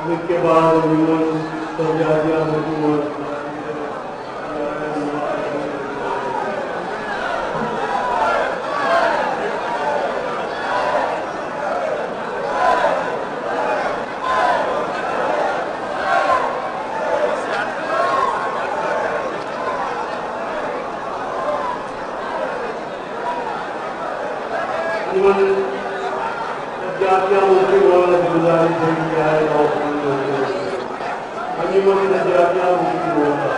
اس کے بعد سجادیہ حکومت جاتیہ ملکی مولانا کی گزارش ہے کہ آئے انجمن جاتیہ ملکی مولانا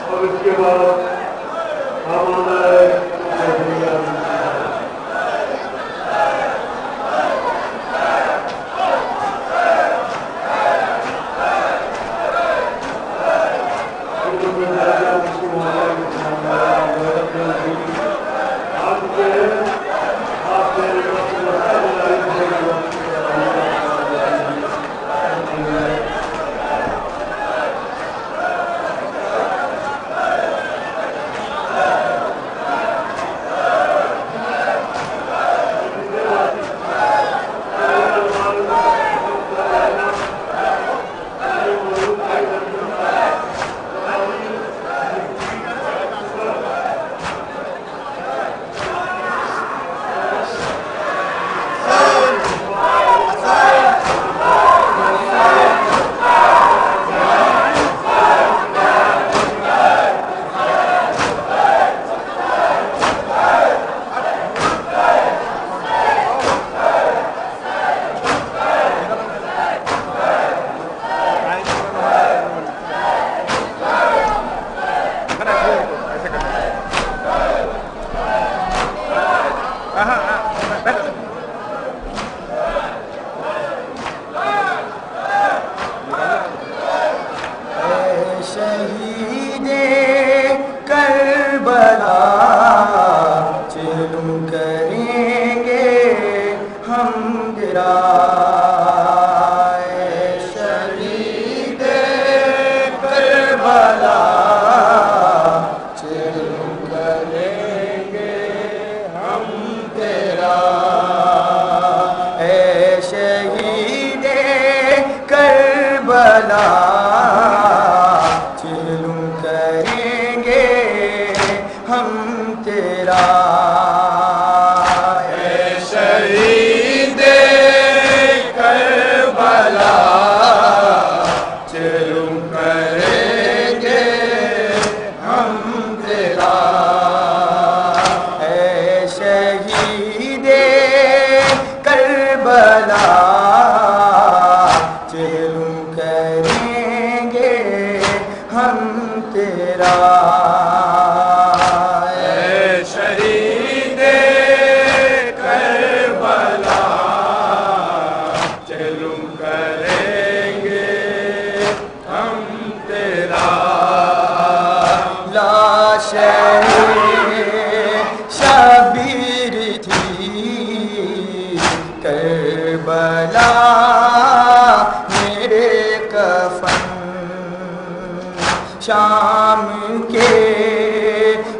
اور اس کے بعد ہمارا شام کے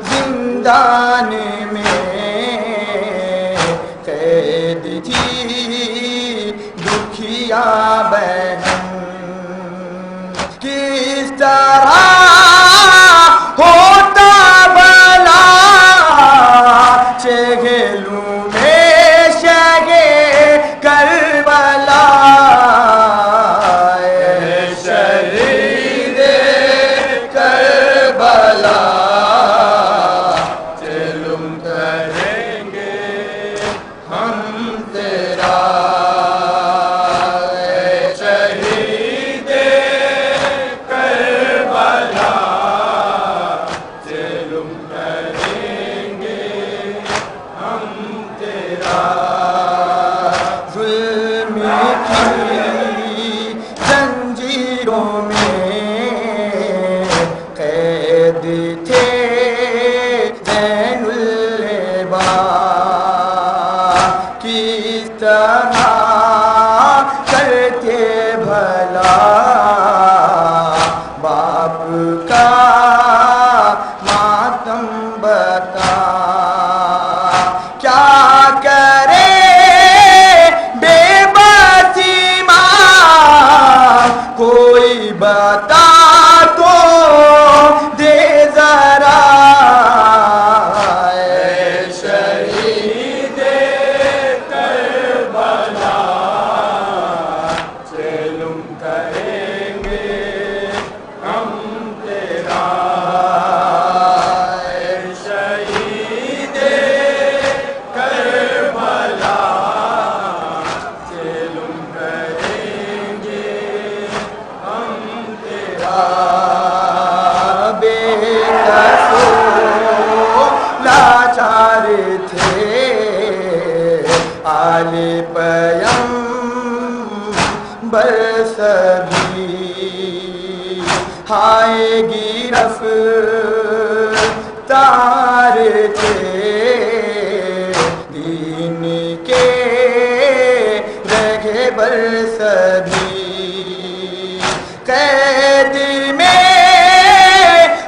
زندان میں قید تھی دکھیا بہن، کس طرح ہوتا بلا چہلوں میں شگے کربلا، کیا کرے آل پیغمبر سبھی آئے گی رفتار کے دین کے رہے بر سبھی قید میں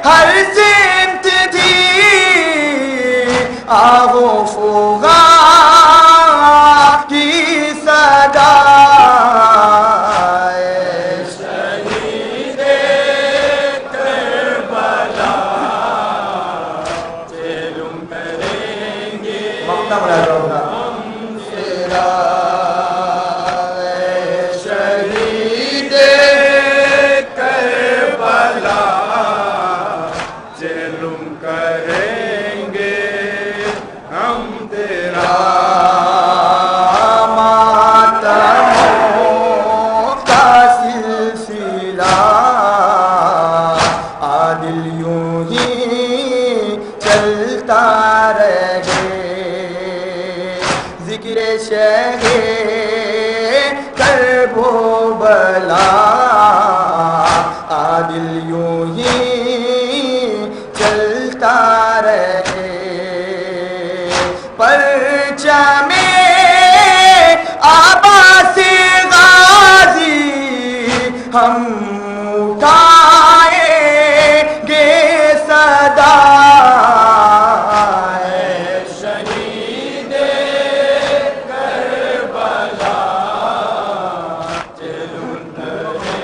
ہر سمت تھی آہو فوغا کی صدا شہید کربلا چلم کریں گے مقدم رہا ہوگا شہید کربلا چلم کریں گے ہم تیرا ماتموں کا سلسلہ عادل یوں ہی چلتا رہے ذکر شہ کرب و بلا عادل یوں ہی چلتا رہے پرچم عباس غازی ہم اٹھائیں گے صدا شہید کربلا چلم کریں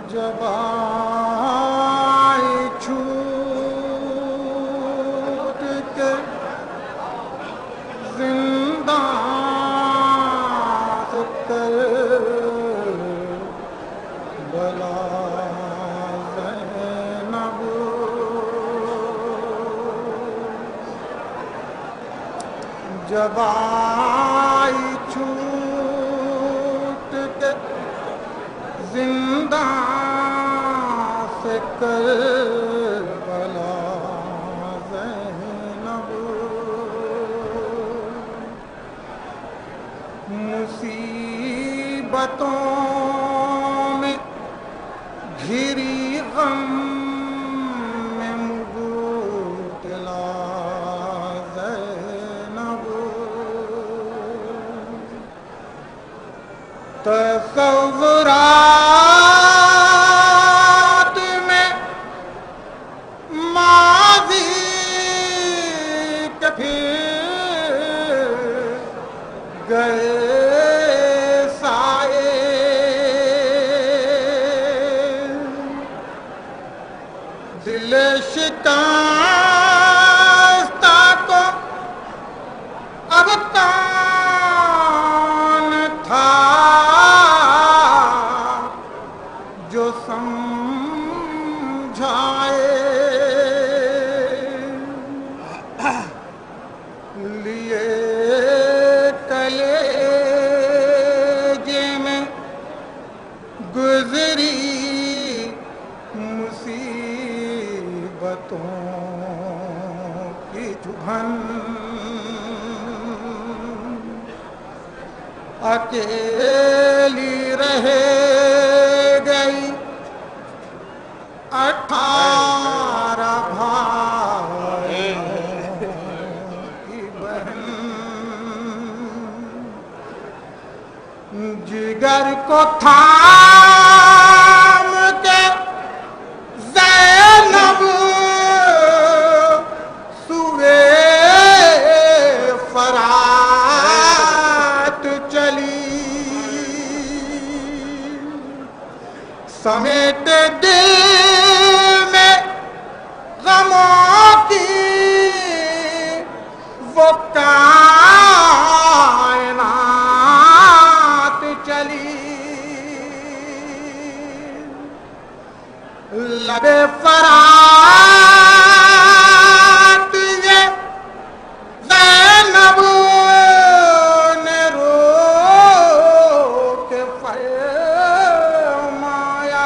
جب آئی چھوٹ کے زندان سے کر بلا زینب جب آئی چھوٹ کے زندان سے کر بلا زینب مصیبتوں میں گھری غم میں مبتلا زینب تصورات میں ماضی کے پھر گئے سائے دل شکستہ کو اب تان تھا جو سمجھائے لیے کلیجے میں گزری مصیبتوں کی چبھن اکیلی رہ گئی 18 بھائیوں کی بہن جگر کو تھام کے زینب سوئے فرات چلی سمیٹ دل میں غموں کی وہ کائنات چلی لبے فرات یہ زینب نے رو کے فرمایا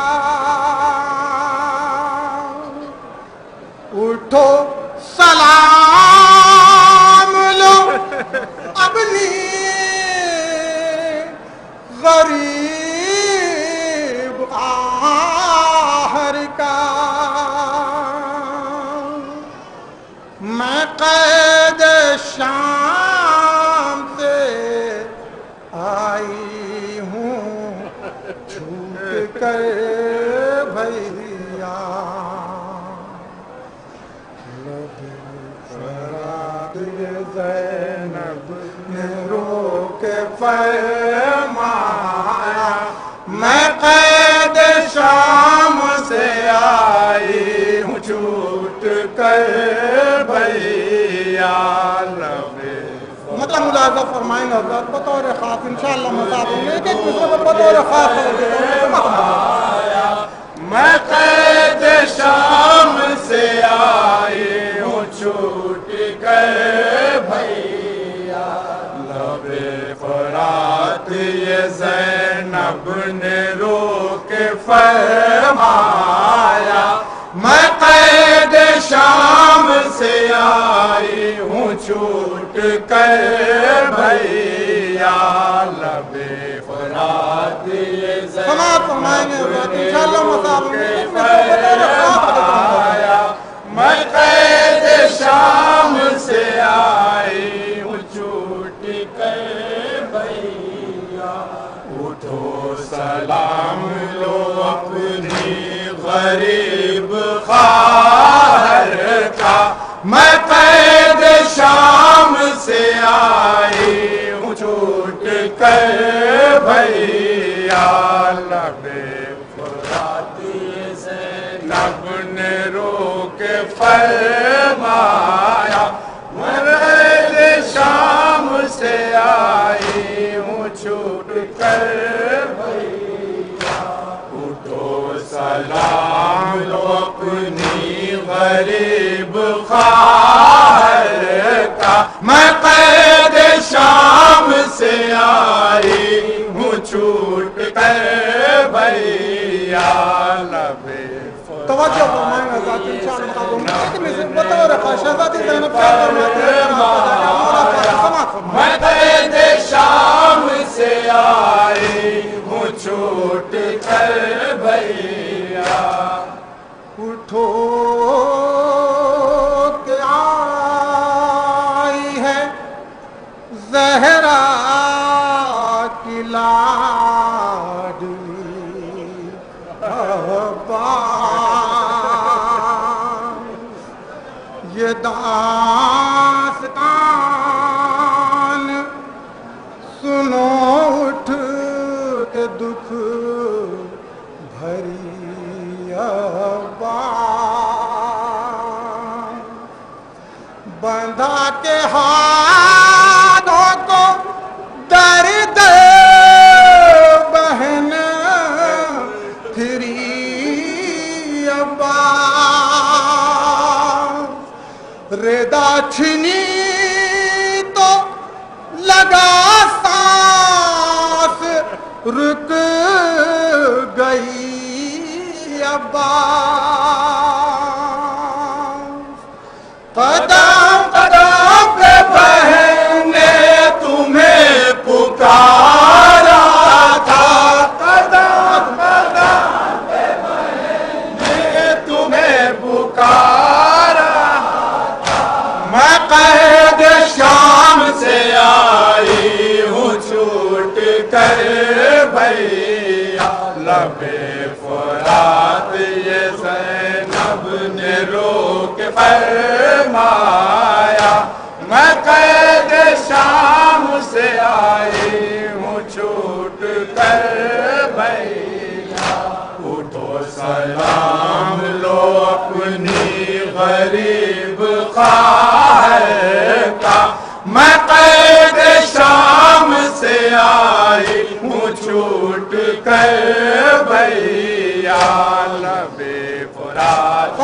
اٹھو سلام لو اپنی غریب آہر کا میں قید شام سے آئی ہوں چھوٹ کر بھیا فرات یہ زینب نے رو کے فرمایا میں قید شام سے آئی ہوں چھوٹ کر بھیا مطلب ملاحظہ فرمائیں گے حضرات بطور خاص انشاءاللہ مذاق ہوں گے کہ دوسرے پر بطور خاص میں قید شام سے آئی ہوں چھوٹ کر بھیا لب فرات یہ زینب نے رو کے فرمایا میں قید شام سے آئی ہوں چھوٹ کر بھیا لب فرات یہ زینب میں قید شام سے آئی ہوں چھوٹ کر بھیا اٹھو سلام لو اپنی غریب خواہر کا میں قید شام سے آئی ہوں چھوٹ کر بھیا لب فرات فرمایا مرد شام سے آئی ہوں چھوٹ کر بھیا اٹھو سلام لو اپنی غریب خواہر کا میں قید شام سے آئی ہوں چھوٹ کر بھیا لبے توجہ فرمائیں حضرات انشاءاللہ لیکن اسے بطور شہزادی زینب کیا فرماتی ہے میں قید شام سے آئی ہوں چھوٹ کر بھیا اٹھو کہ آئی ہے زہرا کی لاڈلی یہ داستان سنو اٹھ کے دکھ بھری بندھا کے ہاتھوں کو درد بہن پھری ابا ردا چھنی تو لگا سانس رک گئی ابا قدم قدم پہ بہن نے تمہیں پکارا تھا قدم قدم پہ بہن نے تمہیں پکارا تھا میں قید شام سے آئی ہوں چھوٹ کر بھیا لبے فرات یہ زینب نے رو کے فرمایا میں قید شام سے آئی ہوں چھوٹ کر بھیا اٹھو سلام لو اپنی غریب خواہر کا میں قید شام سے آئی ہوں چھوٹ کر بھیا لبے فرات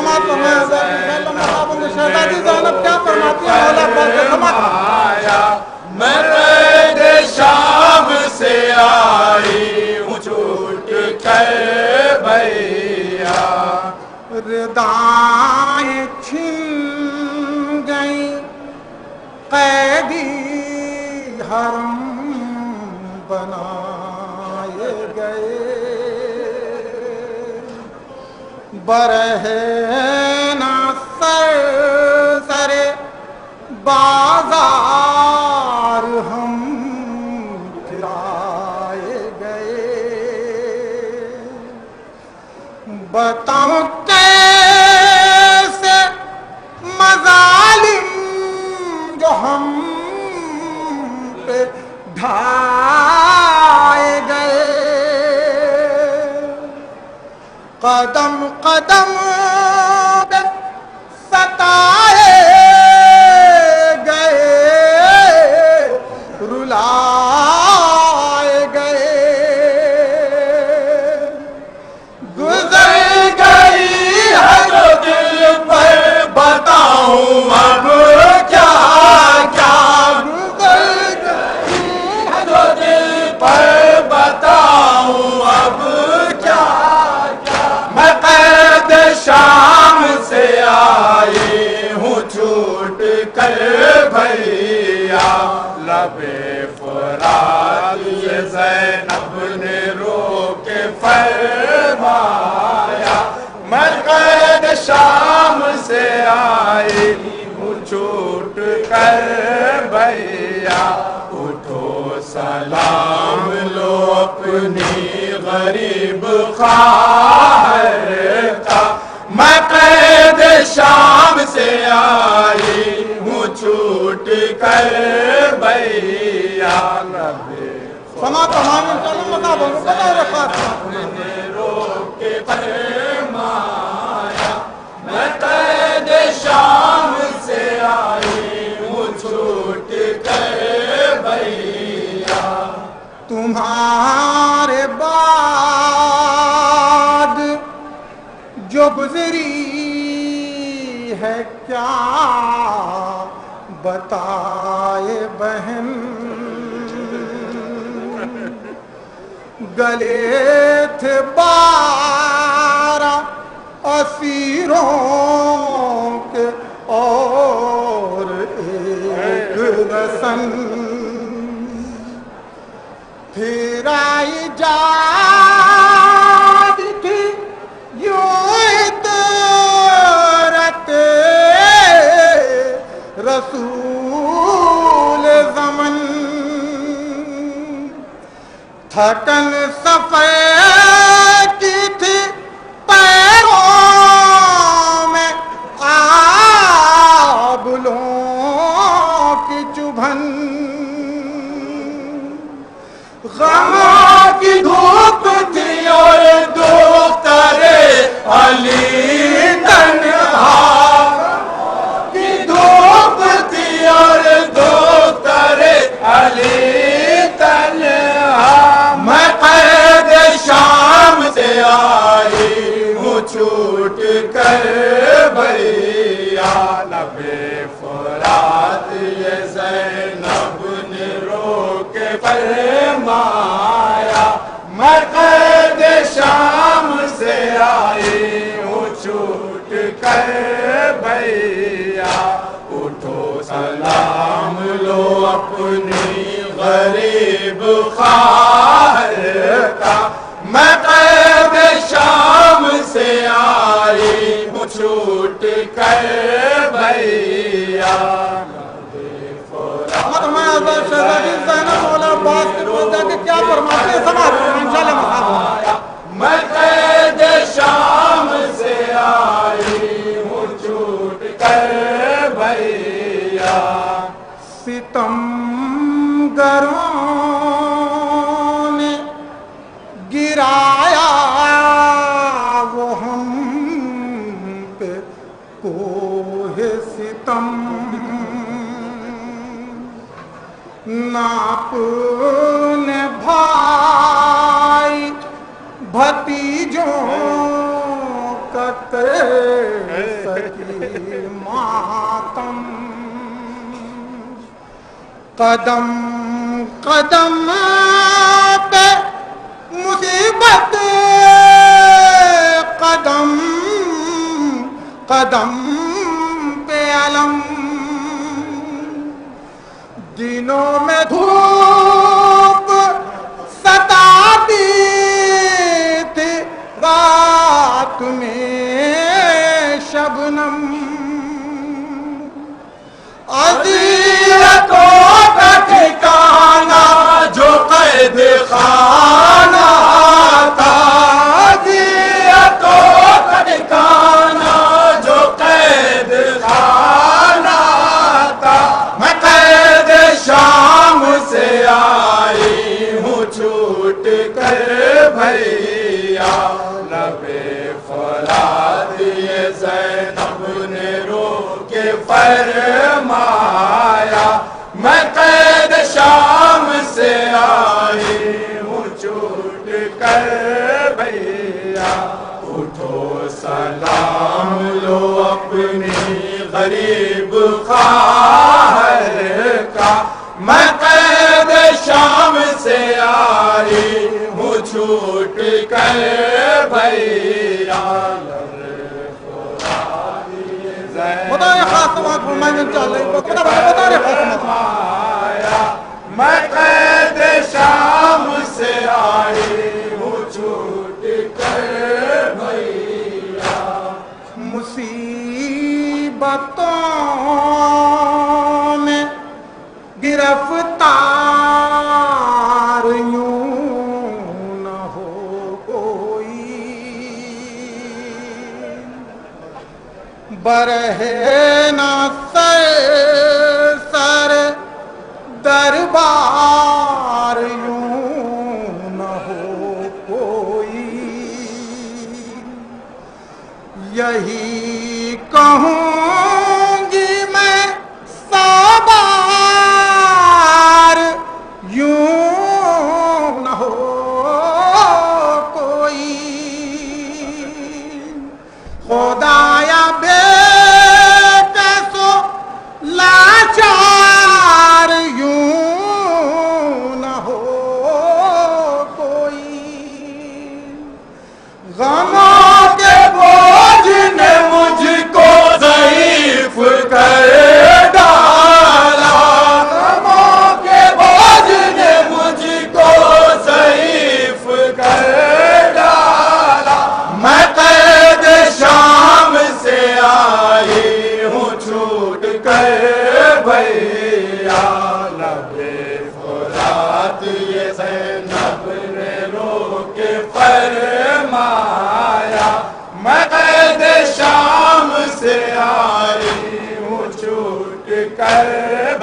شہزادی زینب کیا فرماتی ہے مولا پاک کے فرمایا مرد شام سے آئی ہوں چھوٹ کر بھیا ردائیں چھن گئیں قیدی حرم بنائے گئے برہنہ سر بازار ہم پھرائے گئے بتاؤں کیسے مظالم جو ہم پہ ڈھائے گئے قدم قدم پہ ستائے گئے رلائے گئے گزر گئی ہے جو دل پر بتاؤں اب کیا کیا گزر گئی ہے جو دل پر بتاؤں اب کیا میں قید شام سے آئی ہوں چھوٹ کر بھیا لبے فرات یہ زینب نے رو کے فرمایا میں قید شام سے آئی ہوں چھوٹ کر بھیا اٹھو سلام لو اپنی غریب خواہر کا میں قید شام سے آئی ہوں چھوٹ کر بھیا لبے سما تمام رو کے فرمایا میں قید تمہارے بعد جو گزری ہے کیا بتائے بہن، گلے تھے 12 اسیروں کے اور ایک رسن، پھر آئی جاد تھی یوں عطرت رسول زمن، تھکن سفید کی تھی پیروں میں آبلوں کی چبھن، غموں کی دھوپ تھی اور دختر علی تنہا کی دھوپ تھی اور دختر علی تنہا، میں قید شام سے آئی ہوں چھوٹ کر بھیا، لب فرات یہ زینب نے رو کے فرمایا، میں قید شام سے آئی ہوں چھوٹ کر بھیا، اٹھو سلام لو اپنی غریب خواہر کا، میں قید شام سے آئی ہوں چھوٹ کر بھیا، شہزادی زینب مولا عباس کے پاس جا کے کیا فرماتے ہیں سماعت کریں انشاءاللہ مصاب، میں قید شام سے آئی ہوں چھوٹ کر بھیا، ستم گروں نے گرایا وہ ہم پہ کوہ ستم، ناپ نے بھائی بھتیجوں کا سکی ماتم، قدم قدم پہ مصیبت، قدم قدم پہ علم، دنوں میں دھوپ ستاتی تھی، رات میں شبنم، اذیتوں کا ٹھکانہ جو قید خانہ تھا، اذیتوں کا ٹھکانہ جو قید خانہ تھا، میں قید شام سے آئی ہوں چھوٹ کر بھیا، لب فرات یہ زینب نے رو کے فرمایا، میں قید شام سے آئی ہوں چھوٹ کر بھیا، اٹھو سلام لو اپنی غریب خواہر کا، میں قید شام سے آئی ہوں چھوٹ کر بھیا، خدا یہ خاص سماعت فرمائیں انشاءاللہ، خدا رہے خاص سماعت، میں قید شام سے آئی ہوں چھوٹ کر بھیا، مصیبتوں میں گرفتار یوں نہ ہو کوئی، برہے نہ سر دربار یوں نہ ہو کوئی، یہی کہوں گی میں سو بار یوں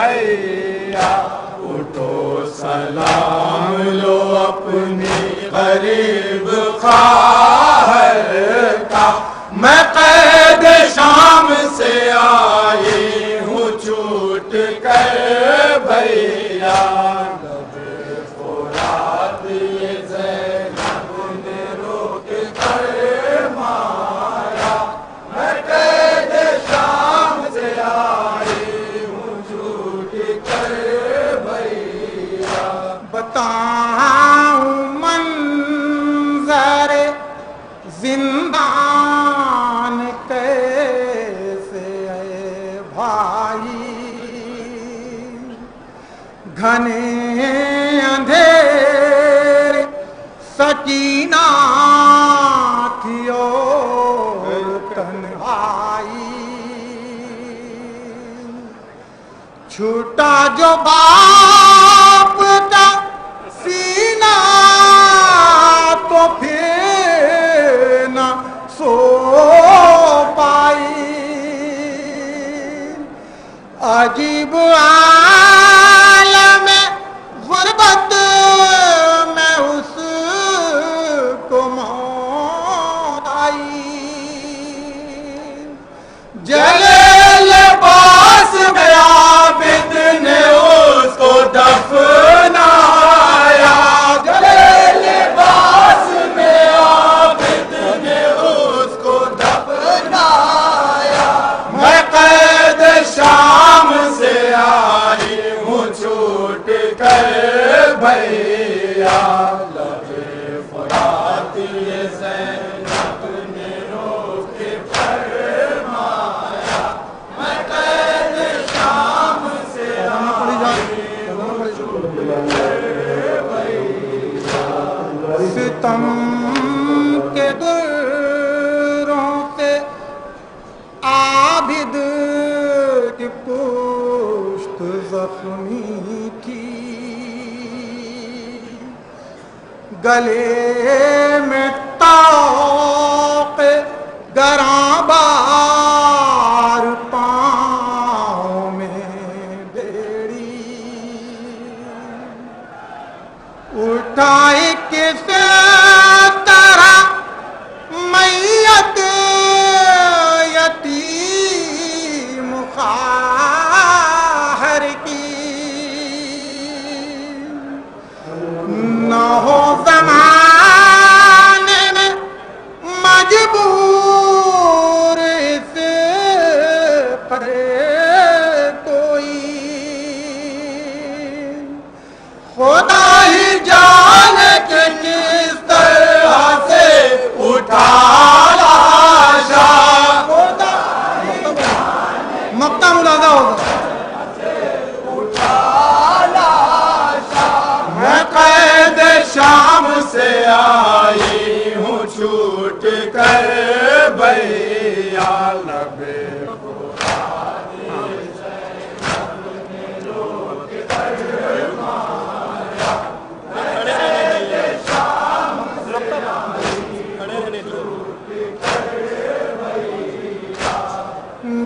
بھیا اٹھو سلام لو اپنی غریب خواہر کا میں قید شام سے آئی ہوں چھوٹ کر بھیا بتاؤں منظر زندان کیسے ہے بھائی گھنے اندھیر سکینہ تھی اور تنہائی چھوٹا جو باپ کا سینہ تو پھر نہ سو پائی عجیب عالم غربت میں اس کو موت آئی جلے لباس میں عابد نے اس کو دفنایا جلے لباس میں عابد نے اس کو دفنایا میں قید شام سے آئی ہوں چھوٹ کر بھیا لبے فرات یہ زینب نے روک کے فرمایا میں قید شام سے ستم کے دروں سے عابد کی پشت زخمی تھی گلے میں طوق گراں بار پاؤں میں بیڑی اٹھائی کس طرح میت یتیم خواہر کی نہ ہو زمانے میں مجبور اس پر کوئی خدا ہی جانے کہ کس طرح سے اٹھا لاشا مقطع ملازہ ہوگا میں قید شام سے آئی ہوں چھوٹ کر بھیا لبے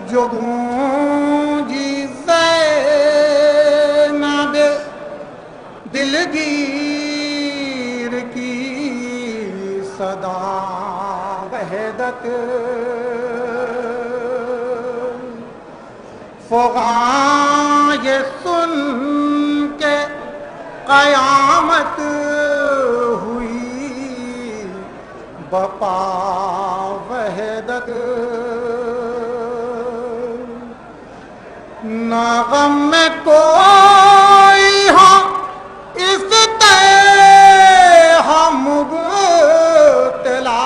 جو گونجی زینب دلگیر کی صدا وحدت فغاں یہ سن کے قیامت ہوئی بپا وحدت نہ غم میں کوئی ہو اس طرح مبتلا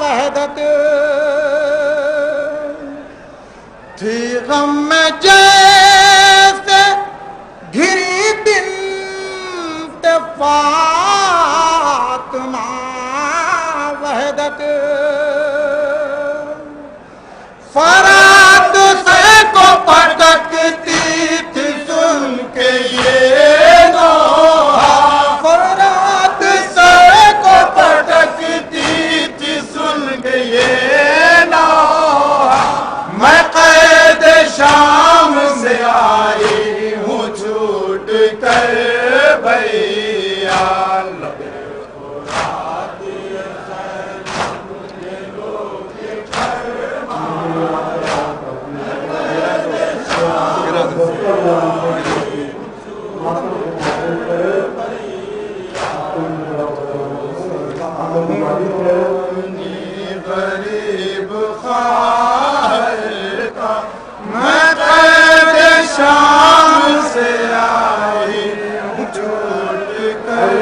وحدت تھی غم میں جیسے گھری بنت فاطمہ وحدت فرات سے کو پٹکتی تھی سن کے یہ نوحہ فرات سے کو پٹکتی تھی سن کے یہ نوحہ میں قید شام سے غریب خواہر کا میں قید شام سے آئی ہوں چھوٹ کر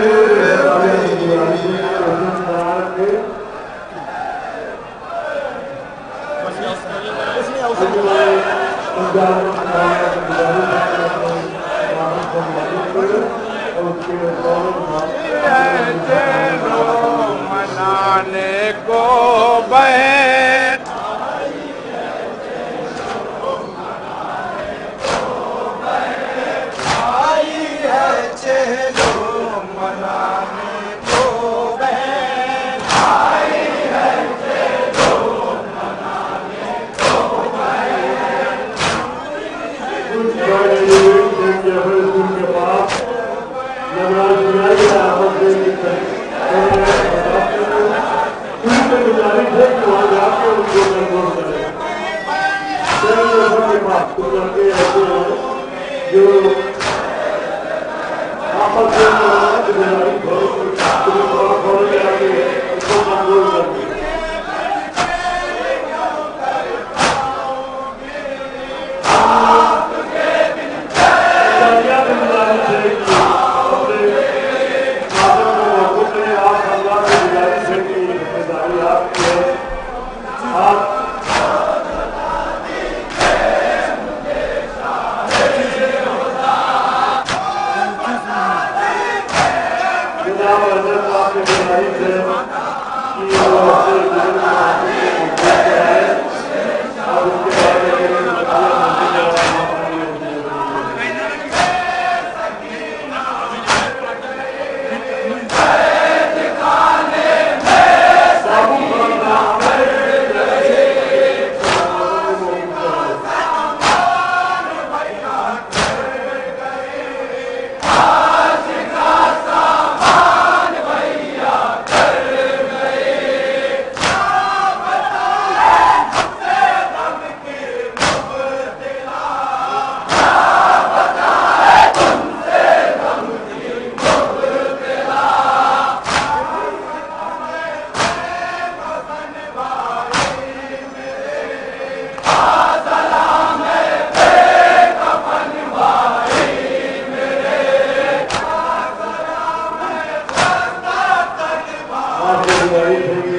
منانے کو بہن آئی ہے چلو منانے کو بہن آئی ہے چلو منانے کو بہن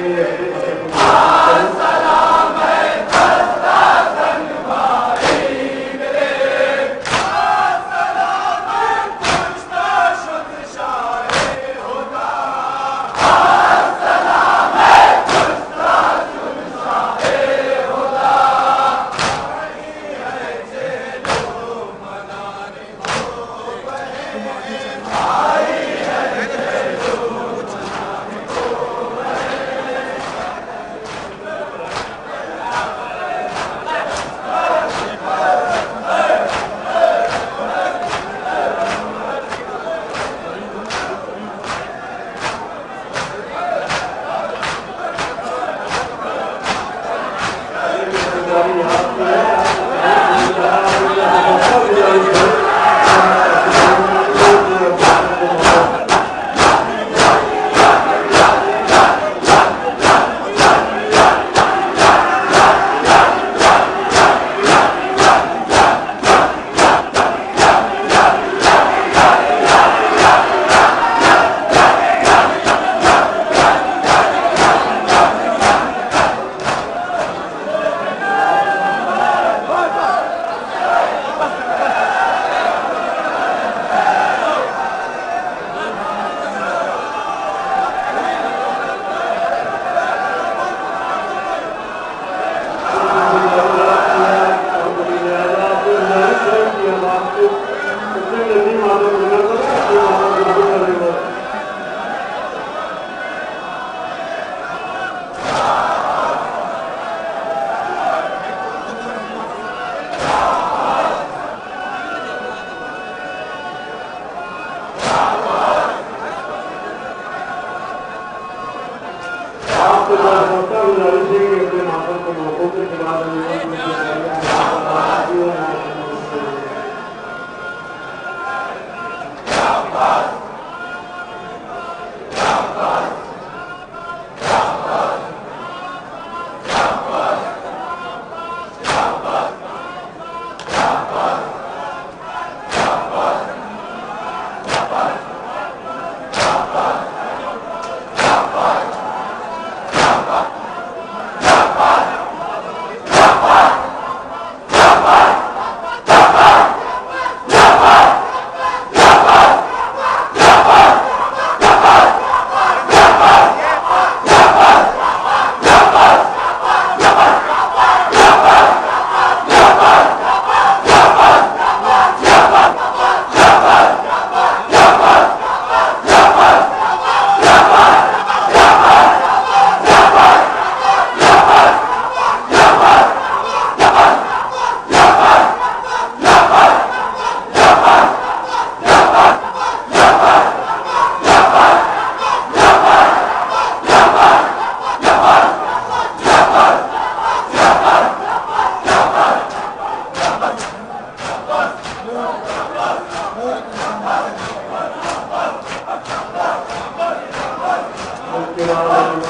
العالمين